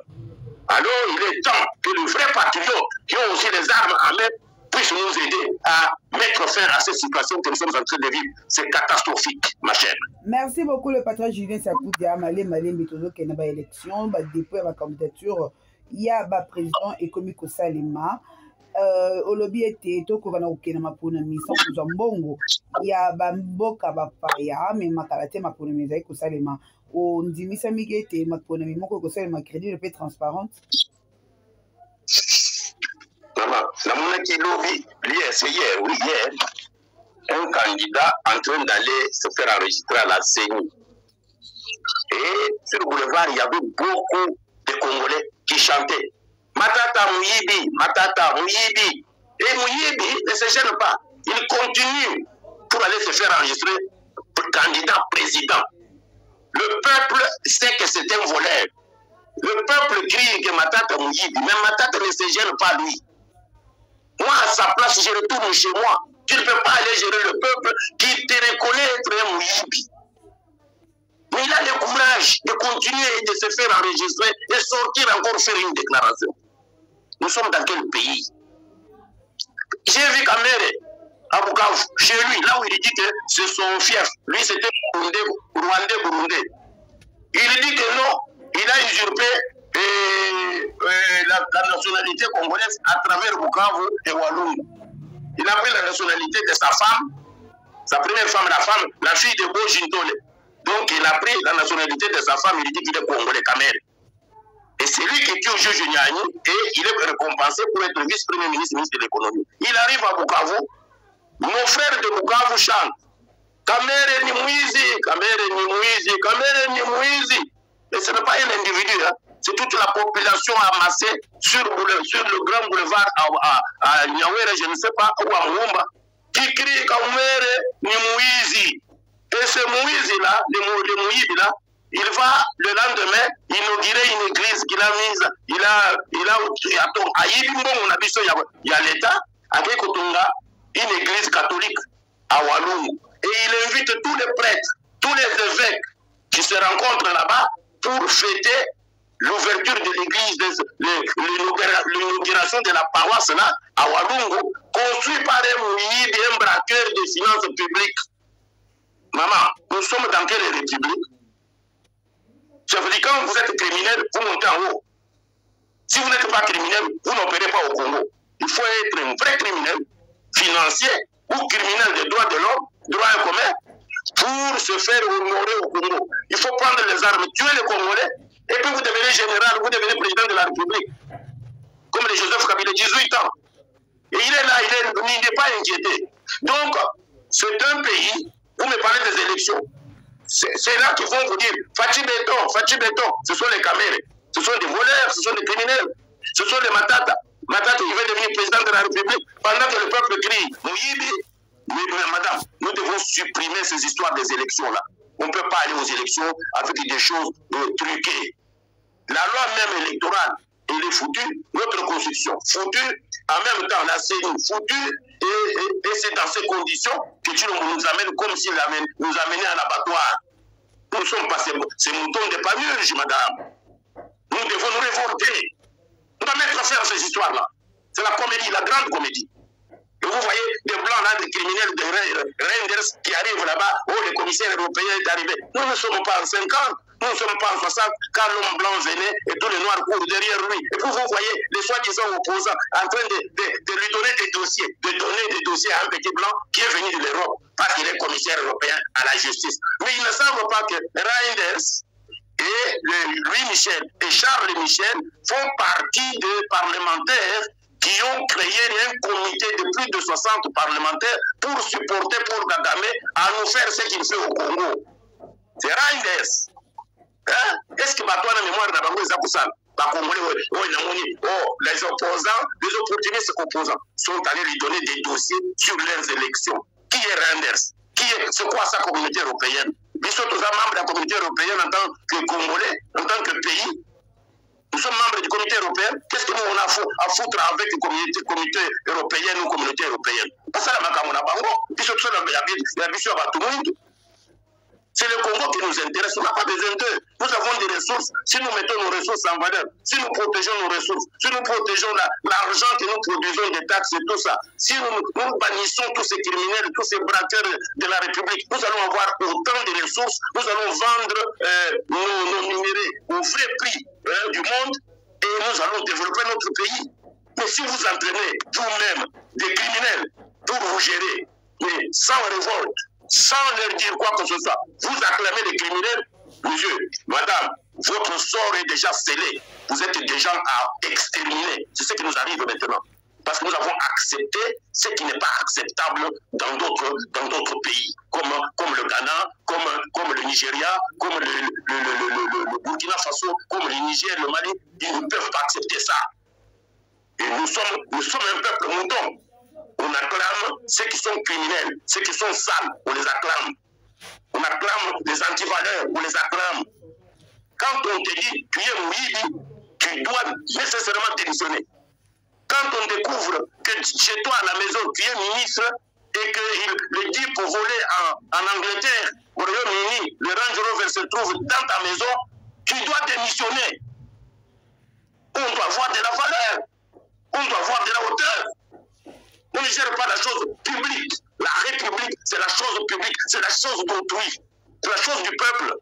Alors il est temps que les vrais patriotes qui ont aussi les armes en main puissent nous aider à mettre fin à cette situation que nous sommes en train de vivre. C'est catastrophique, ma chère. Merci beaucoup le patron Julien Sakoudia, Malé Método qui est dans l'élection, dépôt la candidature, il y a le président économique Salima. Au lobby était tout qu'on a aucun ma pour une mission pour Zambongo. Il y a Bamboka Bapaya, mais ma caractère ma pour une mise avec Salima. On dit Miss Amiguete, ma pour une mission que Salima crédit le plus transparente. La monnaie qui lobby, c'est hier, oui, hier, un candidat en train d'aller se faire enregistrer à la CENI. Et sur le boulevard, il y avait beaucoup de Congolais qui chantaient. Matata Mouyibi, Matata Mouyibi. Et Mouyibi ne se gêne pas. Il continue pour aller se faire enregistrer pour candidat président. Le peuple sait que c'est un voleur. Le peuple crie que Matata Mouyibi, mais Matata ne se gêne pas lui. Moi, à sa place, je retourne chez moi. Tu ne peux pas aller gérer le peuple qui te reconnaît être un Mouyibi. Mais il a le courage de continuer et de se faire enregistrer et sortir encore faire une déclaration. Nous sommes dans quel pays? J'ai vu Kamere à Bukavu, chez lui, là où il dit que c'est son fief. Lui, c'était Rwandais. Il dit que non, il a usurpé la nationalité congolaise à travers Bukavu et Walloum. Il a pris la nationalité de sa femme, sa première femme, la fille de Bojintole. Donc il a pris la nationalité de sa femme, il dit qu'il est congolais Kamere. Et c'est lui qui est au juge Nyani et il est récompensé pour être vice-premier ministre, ministre de l'économie. Il arrive à Bukavu, nos frères de Bukavu chantent Kamere ni Mwizi, Kamere ni Mwizi, Kamere ni Mwizi. Et ce n'est pas un individu, hein. C'est toute la population amassée sur le grand boulevard à Nyawere, je ne sais pas, ou à Mwumba, qui crie Kamere ni Mwizi. Et ce Mwizi-là, le Mouyibi-là, il va le lendemain inaugurer une église qu'il a mise. Il y a l'État, avec Kotonga, une église catholique à Walloum. Et il invite tous les prêtres, tous les évêques qui se rencontrent là-bas pour fêter l'ouverture de l'église, l'inauguration de la paroisse là, à Walungu, construit par un Mouyibi, un braqueur des finances publiques. Maman, nous sommes dans quelle république? Ça veut dire que quand vous êtes criminel, vous montez en haut. Si vous n'êtes pas criminel, vous n'opérez pas au Congo. Il faut être un vrai criminel financier ou criminel des droits de l'homme, droit commun, pour se faire honorer au Congo. Il faut prendre les armes, tuer les Congolais, et puis vous devenez général, vous devenez président de la République. Comme les Joseph Kabila, 18 ans. Et il est là, il n'est pas inquiété. Donc, c'est un pays, vous me parlez des élections. C'est là qu'ils vont vous dire, Fachi Béton, ce sont les Kamere, ce sont des voleurs, ce sont des criminels, ce sont des Matata. Matata, il veut devenir président de la République pendant que le peuple crie, Mouyibi. Mais madame, nous devons supprimer ces histoires des élections-là. On ne peut pas aller aux élections avec des choses truquées. La loi même électorale, elle est foutue, notre constitution foutue, en même temps la CENI foutue, et c'est dans ces conditions que tu nous amènes comme s'il nous amenait à l'abattoir. Nous ne sommes pas ces moutons de panurge, madame. Nous devons nous révolter. On va mettre à faire ces histoires-là. C'est la comédie, la grande comédie. Et vous voyez des blancs là, des criminels, des Reinders qui arrivent là-bas, oh, le commissaire européen est arrivé. Nous ne sommes pas en 50, nous ne sommes pas en 60, quand l'homme blanc venait et tous les noirs courent derrière lui. Et puis vous voyez les soi-disant opposants en train de lui donner des dossiers, à un petit blanc qui est venu de l'Europe parce qu'il est commissaire européen à la justice. Mais ils ne savent pas que Reinders et Louis Michel et Charles Michel font partie des parlementaires qui ont créé un comité de plus de 60 parlementaires pour supporter Paul Kagame à nous faire ce qu'il fait au Congo. C'est Reinders. Hein? Est-ce que toi, la mémoire n'a pas les opposants, les opportunistes opposants sont allés lui donner des dossiers sur leurs élections. Qui est Reinders? C'est quoi sa communauté européenne? Ils sont tous membres de la communauté européenne en tant que Congolais, en tant que pays. Nous sommes membres du comité européen. Qu'est-ce que nous on a à foutre avec le comité européen ou communauté européenne? Parce que c'est le Congo qui nous intéresse. On n'a pas besoin d'eux. Nous avons des ressources. Si nous mettons nos ressources en valeur, si nous protégeons nos ressources, si nous protégeons l'argent que nous produisons des taxes et tout ça, si nous bannissons tous ces criminels, tous ces braqueurs de la République, nous allons avoir autant de ressources. Nous allons vendre nos minéraux au vrai prix du monde et nous allons développer notre pays. Mais si vous entraînez vous-même des criminels pour vous gérer, mais sans révolte, sans leur dire quoi que ce soit, vous acclamez les criminels, monsieur, madame, votre sort est déjà scellé. Vous êtes des gens à exterminer. C'est ce qui nous arrive maintenant. Parce que nous avons accepté ce qui n'est pas acceptable dans d'autres pays, comme le Ghana, comme le Nigeria, comme le Burkina Faso, comme le Niger, le Mali. Ils ne peuvent pas accepter ça. Et nous sommes un peuple mouton. On acclame ceux qui sont criminels, ceux qui sont sales, on les acclame. On acclame les antivaleurs, on les acclame. Quand on te dit tu es Mouyibi, tu dois nécessairement démissionner. quand on découvre que chez toi à la maison, tu es ministre et qu'il le dit pour voler en Angleterre, au Royaume-Uni, le Range Rover se trouve dans ta maison, tu dois démissionner. On doit voir de la valeur, on doit voir de la hauteur. On ne gère pas la chose publique. La République, c'est la chose publique, c'est la chose d'autrui, c'est la chose du peuple.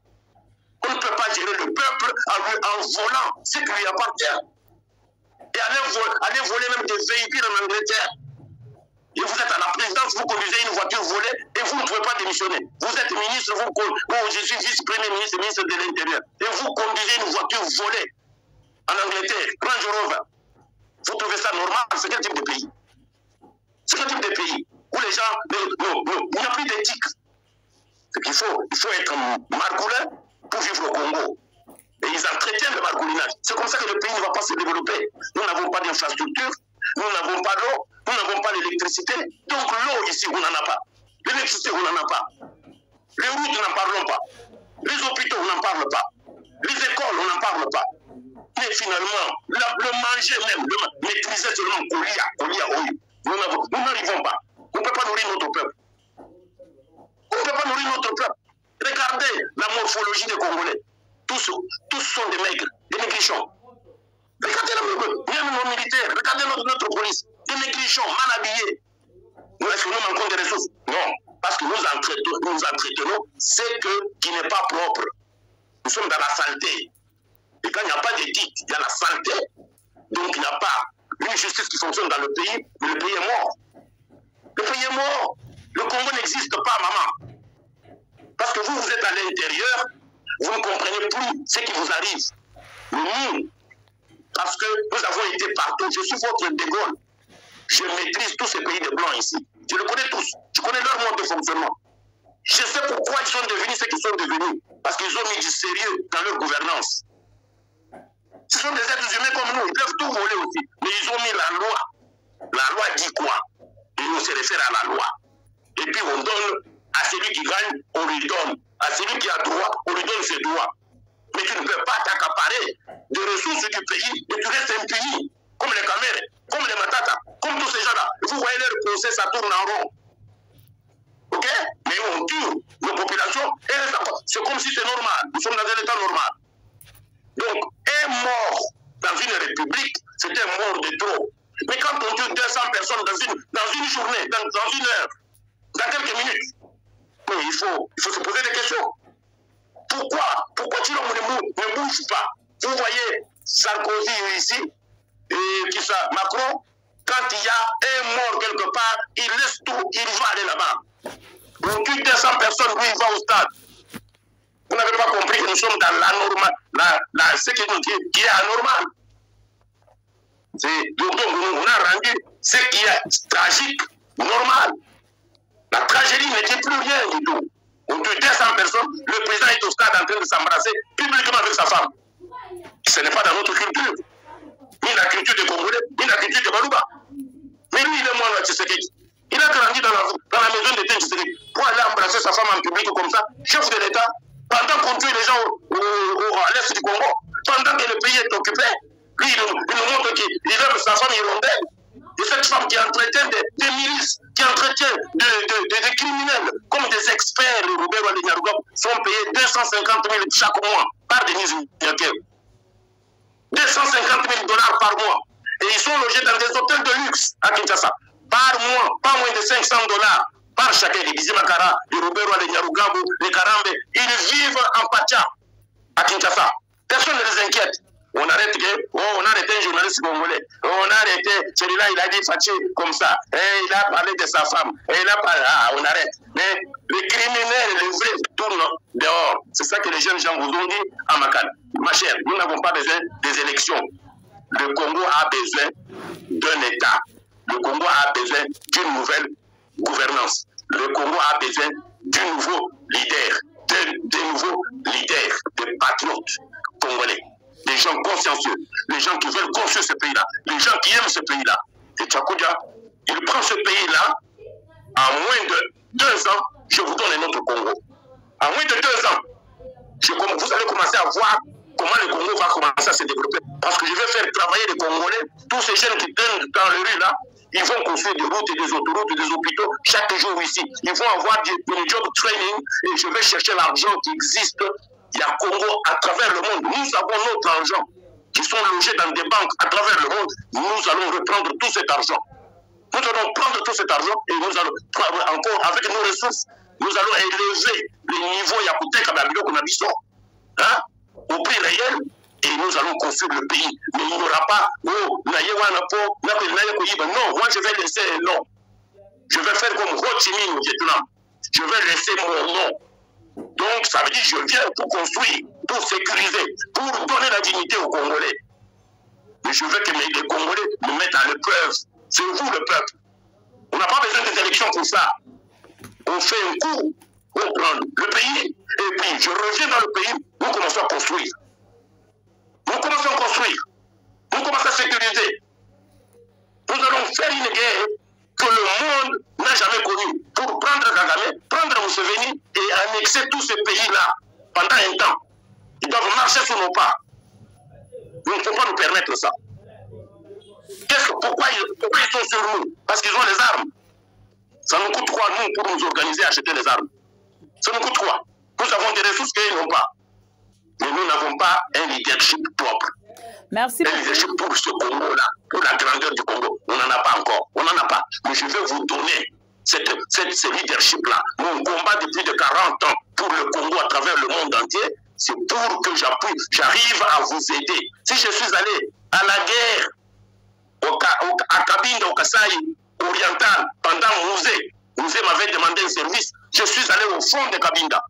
On ne peut pas gérer le peuple en volant ce qui lui appartient. Et aller voler même des véhicules en Angleterre. Et vous êtes à la présidence, vous conduisez une voiture volée et vous ne pouvez pas démissionner. Vous êtes ministre, je suis vice-premier ministre, ministre de l'Intérieur. Et vous conduisez une voiture volée en Angleterre, Range Rover. Vous trouvez ça normal? C'est quel type de pays? C'est quel type de pays où les gens, il n'y a plus d'éthique. Il faut être margoulin pour vivre au Congo. Et ils entretiennent le margoulinage. C'est comme ça que le pays ne va pas se développer. Nous n'avons pas d'infrastructure, nous n'avons pas d'eau, nous n'avons pas d'électricité. Donc l'eau ici, on n'en a pas. L'électricité, on n'en a pas. Les routes, n'en parlons pas. Les hôpitaux, on n'en parle pas. Les écoles, on n'en parle pas. Mais finalement, le manger même, le maîtriser seulement, nous n'arrivons pas. On ne peut pas nourrir notre peuple. On ne peut pas nourrir notre peuple. Regardez la morphologie des Congolais. Tous sont des maigres, des maigrichons. Regardez même nos militaires, regardez notre police, des maigrichons, mal habillés. Est-ce que nous manquons des ressources? Non, parce que nous entretenons ce qui n'est pas propre. Nous sommes dans la saleté. Et quand il n'y a pas d'éthique, il y a la saleté. Donc il n'y a pas une justice qui fonctionne dans le pays, mais le pays est mort. Le pays est mort. Le Congo n'existe pas, maman. Parce que vous êtes à l'intérieur, vous ne comprenez plus ce qui vous arrive. Nous, parce que nous avons été partout, je suis votre De Gaulle. Je maîtrise tous ces pays de blancs ici. Je les connais tous. Je connais leur mode de fonctionnement. Je sais pourquoi ils sont devenus ce qu'ils sont devenus. Parce qu'ils ont mis du sérieux dans leur gouvernance. Ce sont des êtres humains comme nous. Ils peuvent tout voler aussi. Mais ils ont mis la loi. La loi dit quoi? Et on se réfère à la loi. Et puis on donne à celui qui gagne, on lui donne. À celui qui a droit, on lui donne ses droits. Mais tu ne peux pas t'accaparer des ressources du pays et tu restes impuni. Comme les Camères, comme les Matata, comme tous ces gens-là. Vous voyez leur procès, ça tourne en rond. Ok? Mais on tue nos populations et c'est comme si c'est normal. Nous sommes dans un état normal. Donc, un mort dans une république, c'est un mort de trop. Mais quand on tue 200 personnes dans une journée, dans une heure, dans quelques minutes, il faut se poser des questions. Pourquoi Thilo ne bouge pas? Vous voyez Sarkozy ici, et qui ça, Macron, quand il y a un mort quelque part, il laisse tout, il va aller là-bas. On tue 200 personnes, lui il va au stade. Vous n'avez pas compris que nous sommes dans l'anormal, ce qui est anormal. Donc on a rendu ce qui est tragique, normal. La tragédie ne dit plus rien du tout. On tue 200 personnes, le président est au stade en train de s'embrasser publiquement avec sa femme. Ce n'est pas dans notre culture. Ni la culture des Congolais, ni la culture de Balouba. Mais lui, il est moins à Tshisekedi. Il a grandi dans la maison de Tshisekedi. Pour aller embrasser sa femme en public comme ça, chef de l'État, pendant qu'on tue les gens à l'est du Congo, pendant que le pays est occupé, lui, il nous montre qu'il aime sa femme hirondelle. Et cette femme qui entretient des milices, qui entretient des criminels, comme des experts, les Roubert ou les Nyaruga, sont payés 250 000 chaque mois par Denise Nyakero. 250 000 $ par mois. Et ils sont logés dans des hôtels de luxe à Kinshasa. Par mois, pas moins de 500 $ par chacun. Les Bizimakara, les Roubert ou les Nyarugabu, les Karambe, ils vivent en Pacha à Kinshasa. Personne ne les inquiète. On arrête on a arrêté un journaliste congolais. On a arrêté, celui-là, il a dit Fatih comme ça. Et il a parlé de sa femme. Et il a parlé, on arrête. Mais les criminels, les vrais tournent dehors. C'est ça que les jeunes gens vous ont dit à Makan. Ma chère, nous n'avons pas besoin des élections. Le Congo a besoin d'un État. Le Congo a besoin d'une nouvelle gouvernance. Le Congo a besoin d'un nouveau leader. De nouveaux leaders, des patriotes congolais. Les gens consciencieux, les gens qui veulent construire ce pays-là, les gens qui aiment ce pays-là. Et Tchakoudia, il prend ce pays-là, en moins de 2 ans, je vous donne un autre Congo. En moins de 2 ans, vous allez commencer à voir comment le Congo va commencer à se développer. Parce que je vais faire travailler les Congolais, tous ces jeunes qui traînent dans les rues là, ils vont construire des routes et des autoroutes et des hôpitaux chaque jour ici. Ils vont avoir du job training et je vais chercher l'argent qui existe. Il y a Congo à travers le monde. Nous avons notre argent qui sont logés dans des banques à travers le monde. Nous allons reprendre tout cet argent. Nous allons prendre tout cet argent et nous allons, encore avec nos ressources, nous allons élever le niveau Yakuteka Babilo Konabiso au prix réel et nous allons construire le pays. Mais il n'y aura pas, non, moi je vais laisser un nom. Je vais faire comme Ho Chi Minh au Vietnam. Je vais laisser mon nom. Donc ça veut dire que je viens pour construire, pour sécuriser, pour donner la dignité aux Congolais. Mais je veux que les Congolais me mettent à l'épreuve. C'est vous le peuple. On n'a pas besoin des élections pour ça. On fait un coup, on prend le pays, et puis je reviens dans le pays, nous commençons à construire. Nous commençons à construire. Nous commençons à sécuriser. Nous allons faire une guerre que le monde n'a jamais connue. Pour prendre Kagame, prendre Museveni et annexer tous ces pays-là pendant un temps. Ils doivent marcher sur nos pas. Nous ne pouvons pas nous permettre ça. Pourquoi ils sont sur nous? Parce qu'ils ont les armes. Ça nous coûte quoi, nous, pour nous organiser à acheter les armes? Ça nous coûte quoi? Nous avons des ressources qu'ils n'ont pas. Mais nous n'avons pas un leadership propre. Merci. Un leadership pour ce Congo-là, pour la grandeur du Congo. On n'en a pas encore. On n'en a pas. Mais je vais vous donner ce leadership-là. Mon combat depuis de 40 ans pour le Congo à travers le monde entier, c'est pour que j'arrive à vous aider. Si je suis allé à la guerre, à Kabinda, au Kasaï oriental, pendant Mouzé m'avait demandé un service, je suis allé au fond de Kabinda.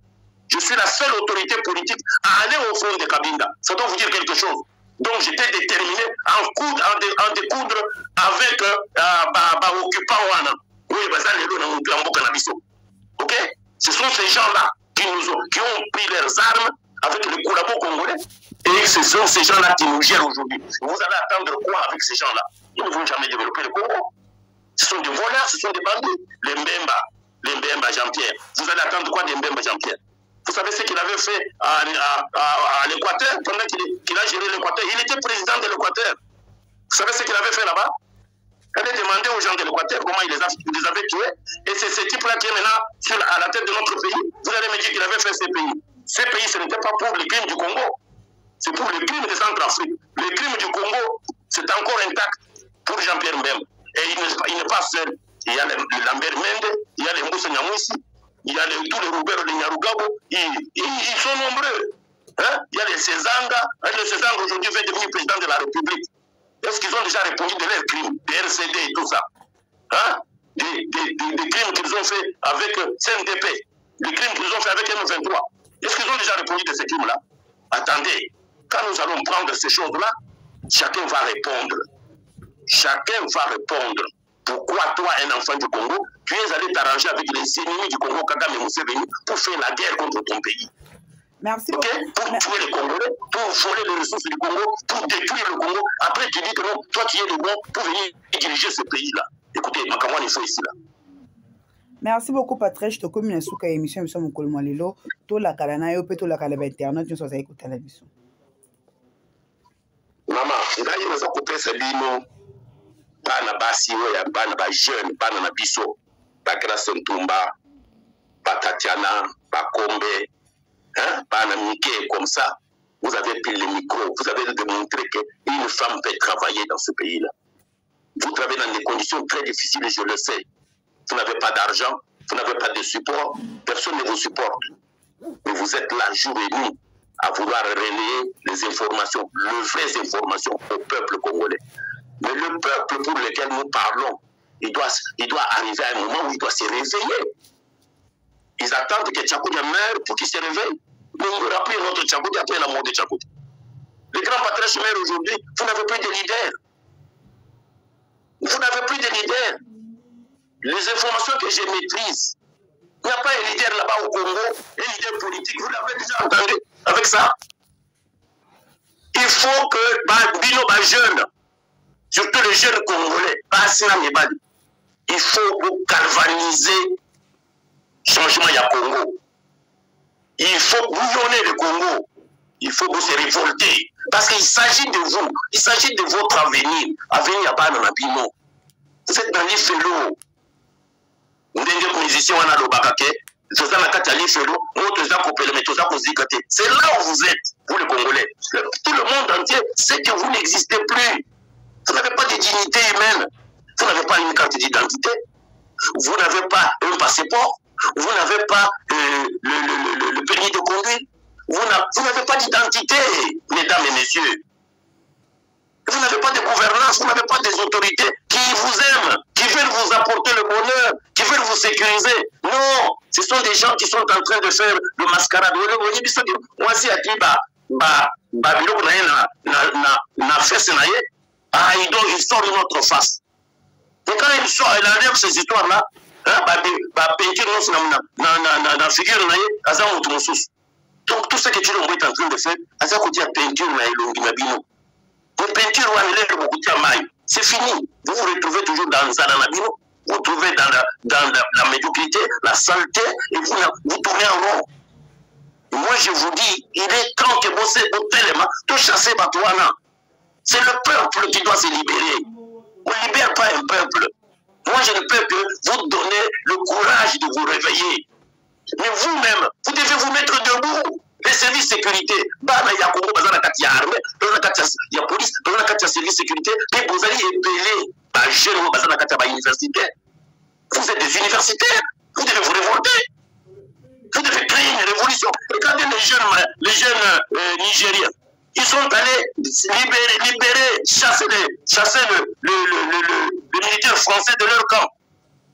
Je suis la seule autorité politique à aller au fond de Kabinda. Ça doit vous dire quelque chose. Donc j'étais déterminé à en découdre avec occupant Wana. Oui, ok? Ce sont ces gens-là qui ont pris leurs armes avec les collabos congolais. Et ce sont ces gens-là qui nous gèrent aujourd'hui. Vous allez attendre quoi avec ces gens-là? Ils ne vont jamais développer le Congo. Ce sont des voleurs, ce sont des bandits. Les Mbemba Jean-Pierre. Vous allez attendre quoi des Mbemba Jean-Pierre? Vous savez ce qu'il avait fait à l'Équateur, pendant qu'il a géré l'Équateur? Il était président de l'Équateur. Vous savez ce qu'il avait fait là-bas? Elle a demandé aux gens de l'Équateur comment il les avait tués. Et c'est ce type-là qui est maintenant à la tête de notre pays. Vous allez me dire qu'il avait fait ces pays. Ces pays, ce n'était pas pour les crimes du Congo. C'est pour les crimes de Centrafrique. Les crimes du Congo, c'est encore intact pour Jean-Pierre Mbemba. Et il n'est pas seul. Il y a les Lambert Mende, il y a les Moussa Nyamouissi, il y a tous les Roubert de Nyarugabo. Ils sont nombreux. Hein? Il y a les Cézanga. Le Cézanga aujourd'hui va devenir président de la République. Est-ce qu'ils ont déjà répondu de leurs crimes, des RCD et tout ça? Hein? Des crimes qu'ils ont fait avec CNDP, des crimes qu'ils ont fait avec M23. Est-ce qu'ils ont déjà répondu de ces crimes-là? Attendez, quand nous allons prendre ces choses-là, chacun va répondre. Chacun va répondre. Pourquoi toi, un enfant du Congo, tu es allé t'arranger avec les ennemis du Congo, Kagame et Museveni, pour faire la guerre contre ton pays? Merci beaucoup. Pour tuer les Congolais, pour voler les ressources du Congo, pour détruire le Congo. Après, tu dis que non, toi tu es le bon pour venir diriger ce pays-là. Écoutez, Makamouane, il faut ici là. Merci beaucoup, Patrick. Je te commune sous la émission, nous sommes au Colmoalilo. Tout la calana, et peut tout la calaba internet, nous sommes à écouter la émission. Maman, il a eu coupé ce bino. Bana basi, bana ba jeune, bana na biso, ba Grâce Ntumba, ba Tatiana, ba Kombe. Hein, comme ça, vous avez pris le micro, vous avez démontré qu'une femme peut travailler dans ce pays-là. Vous travaillez dans des conditions très difficiles, je le sais. Vous n'avez pas d'argent, vous n'avez pas de support, personne ne vous supporte. Mais vous êtes là jour et nuit à vouloir relayer les informations, les vraies informations au peuple congolais. Mais le peuple pour lequel nous parlons, il doit arriver à un moment où il doit se réveiller. Ils attendent que Tchakoudia meure pour qu'il se réveille. Mais il n'y aura plus notre Tchakoudia après la mort de Tchakoudia. Les grands patriarches meurent aujourd'hui. Vous n'avez plus de leaders. Vous n'avez plus de leaders. Les informations que je maîtrise, il n'y a pas un leader là-bas au Congo, un leader politique. Vous l'avez déjà entendu avec ça. Il faut que Bino jeune, surtout les jeunes Congolais, il faut galvaniser changement à Congo. Il faut bouillonner le Congo. Il faut se révolter. Parce qu'il s'agit de vous. Il s'agit de votre avenir. Avenir à Bana Nabino. Vous êtes dans l'Ifelo. Vous êtes des musiciens, on a le bakake. C'est là où vous êtes, vous les Congolais. Tout le monde entier sait que vous n'existez plus. Vous n'avez pas de dignité humaine. Vous n'avez pas une carte d'identité. Vous n'avez pas un passeport. Vous n'avez pas le permis de conduire. Vous n'avez pas d'identité, mesdames et messieurs. Vous n'avez pas de gouvernance, vous n'avez pas des autorités qui vous aiment, qui veulent vous apporter le bonheur, qui veulent vous sécuriser. Non, ce sont des gens qui sont en train de faire le mascarade. Moi, si il sort une autre face. Et quand il enlève ces histoires-là, donc tout ce que tu es en train de faire, c'est fini. Vous vous retrouvez toujours dans Zananabino, vous vous trouvez dans la médiocrité, la saleté, et vous tournez en rond. Moi, je vous dis, il est temps que vous tellement tout chasser Batouana. C'est le peuple qui doit se libérer. On ne libère pas un peuple. Moi, je ne peux que vous donner le courage de vous réveiller. Mais vous-même, vous devez vous mettre debout. Les services de sécurité, il y a Congo, il y a armée, il y a police, il y a services de sécurité, mais vous allez épeler les jeunes à l'université. Vous êtes des universitaires, vous devez vous révolter. Vous devez créer une révolution. Regardez les jeunes Nigériens. Ils sont allés libérer, chasser le militaire français de leur camp,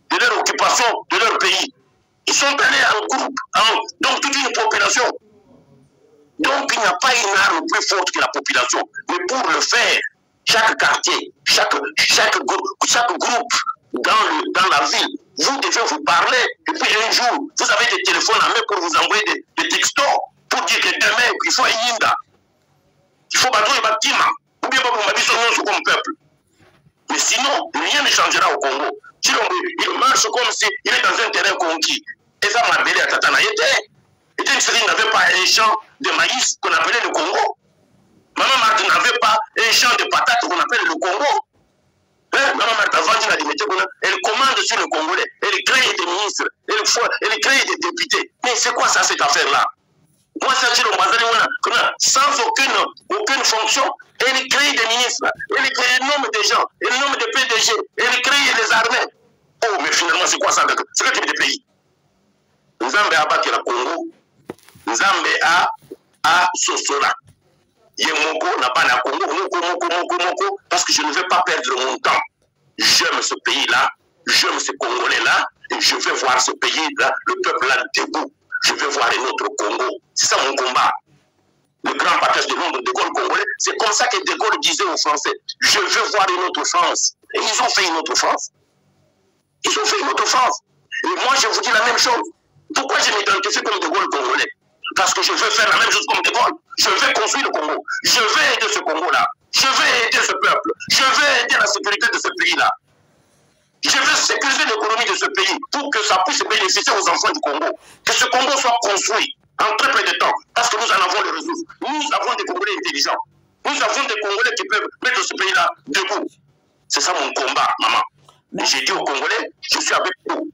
de leur occupation, de leur pays. Ils sont allés en groupe, donc toute une population. Donc il n'y a pas une arme plus forte que la population. Mais pour le faire, chaque quartier, chaque groupe dans la ville, vous devez vous parler. Et puis un jour, vous avez des téléphones à main pour vous envoyer des textos pour dire que demain, il faut un Yinda. Il faut battre les bâtiments. Ou bien pour m'habiller comme peuple. Mais sinon, rien ne changera au Congo. Si il marche comme s'il est dans un terrain conquis. Et ça m'a appelé à Tatana. Il n'avait pas un champ de maïs qu'on appelait le Congo. Maman Marthe n'avait pas un champ de patates qu'on appelle le Congo. Maman Marthe elle commande sur le Congolais. Elle crée des ministres. Elle crée des députés. Mais c'est quoi ça, cette affaire-là? Moi, sans aucune fonction, elle crée des ministres. Elle crée le nombre de gens. Le nombre de PDG. Elle crée les armées. Oh, mais finalement, c'est quoi ça? C'est quel type de pays? Nzambe a battu la Congo. Nzambe a Sosola. Yemoko n'a pas la Congo. Moko. Parce que je ne veux pas perdre mon temps. J'aime ce pays-là. J'aime ce Congolais-là. Et je veux voir ce pays-là, le peuple-là debout. Je veux voir un autre Congo. C'est ça mon combat. Le grand partage de Londres, de Gaulle congolais, c'est comme ça que De Gaulle disait aux Français, je veux voir une autre France. Et ils ont fait une autre France. Ils ont fait une autre France. Et moi, je vous dis la même chose. Pourquoi je m'identifie comme De Gaulle congolais? Parce que je veux faire la même chose comme De Gaulle. Je veux construire le Congo. Je veux aider ce Congo-là. Je veux aider ce peuple. Je veux aider la sécurité de ce pays-là. Je veux sécuriser l'économie de ce pays pour que ça puisse bénéficier aux enfants du Congo. Que ce Congo soit construit en très peu de temps. Parce que nous en avons les ressources. Nous avons des Congolais intelligents. Nous avons des Congolais qui peuvent mettre ce pays-là debout. C'est ça mon combat, maman. Et j'ai dit aux Congolais, je suis avec vous.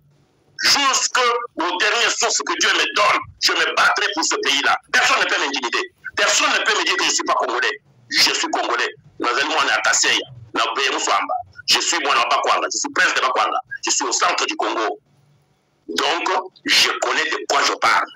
Jusqu'au dernier souffle que Dieu me donne, je me battrai pour ce pays-là. Personne ne peut m'intimider. Personne ne peut me dire que je ne suis pas Congolais. Je suis Congolais. Je suis Mwanabakwanga. Je suis prince de Bakwanga. Je suis au centre du Congo. Donc, je connais de quoi je parle.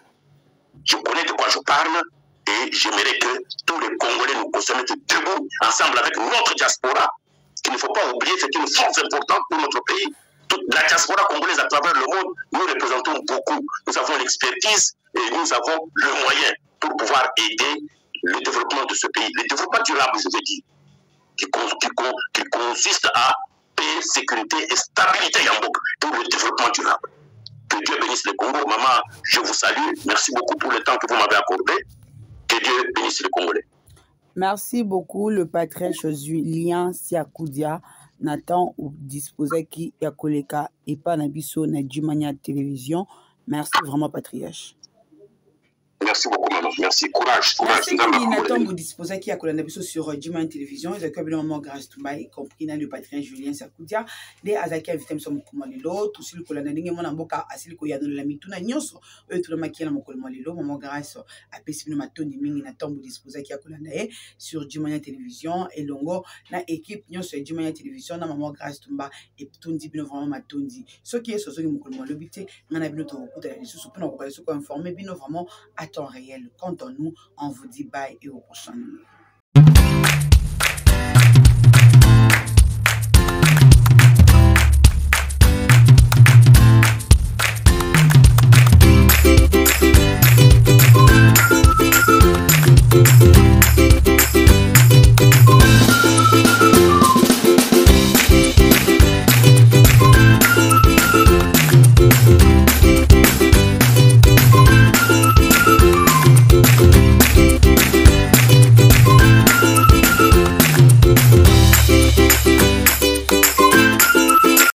Je connais de quoi je parle et j'aimerais que tous les Congolais nous se mettent debout, ensemble avec notre diaspora. Ce qu'il ne faut pas oublier, c'est une force importante pour notre pays. Toute la diaspora congolaise à travers le monde, nous représentons beaucoup. Nous avons l'expertise et nous avons le moyen pour pouvoir aider le développement de ce pays. Le développement durable, je veux dire, qui consiste à paix, sécurité et stabilité Yambok pour le développement durable. Que Dieu bénisse le Congo. Maman, je vous salue. Merci beaucoup pour le temps que vous m'avez accordé. Que Dieu bénisse le Congolais. Merci beaucoup, le patriarche Julien Siakoudia. Nathan ou disposé qui ya koleka et pas na biso na Djimania télévision. Merci vraiment, patriarche. Merci beaucoup, maman. Merci. Courage. Merci beaucoup. Natombo disposa qui a colonné sur Djima Télévision. Ils ont maman grâce Tumba, y compris dans le patron Julien Sakoudia. Des Azaki invités sur mon commandelo. Tout ce que l'on a dit, mon amboka, asile ko ya dans la mituna nyonso. Eux tout le maquillage dans mon commandelo. Maman grâce a pessimé ma tonne mingi Natombo disposa qui a colonné sur Djima Télévision et longo na équipe nyonso Djima Télévision na maman grâce Tumba et tundi bino vraiment ma tondi. Ce qui est ce que mon commandelo bité, on a bino to kuta les sous pour nous se informer bino vraiment à temps réel. Quant à nous, on vous dit bye et au prochain numéro.